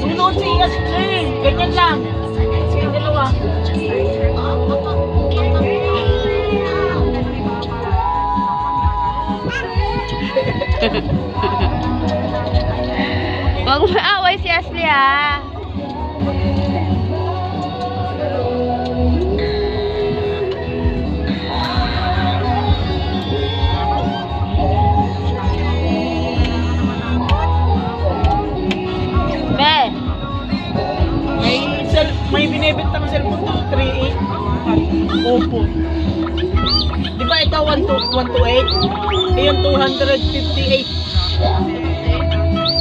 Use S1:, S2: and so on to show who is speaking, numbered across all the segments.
S1: Sunood si Ashley. Ganyan lang. Sige, dalawa.
S2: Huwag maaway si Ashley ha. Be,
S1: May binibintang cellphone to 3.8. Oppo. Di ba ito 128? Ayun 258.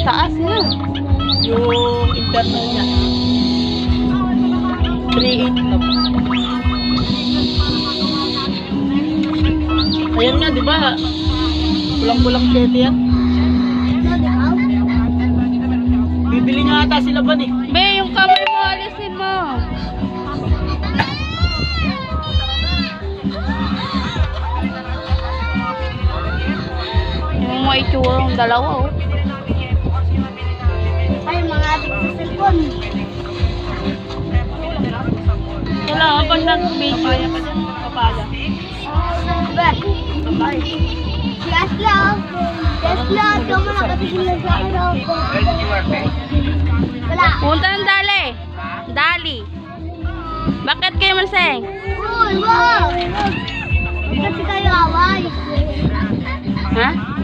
S2: taas na.
S1: Yung internal niya. 3.8 lang. Ayan nga, di ba? Pulang-pulang 7 yan. Bibili nga ata sila ba eh?
S2: Be, yung kamay mo, alisin mo. Yung mga itsura ng dalawa, oh.
S3: Ay, mga adik sa cellphone.
S2: Kailangan pag nag-video.
S1: Papaya pa dyan. Papaya.
S3: Si Asla. Si Asla, ito mo nakatigil sa araw ko. Wala.
S2: Punta ng Dali. Dali. Bakit kayo maseng?
S3: Uy, wow! Hindi kasi tayo away.
S2: Ha?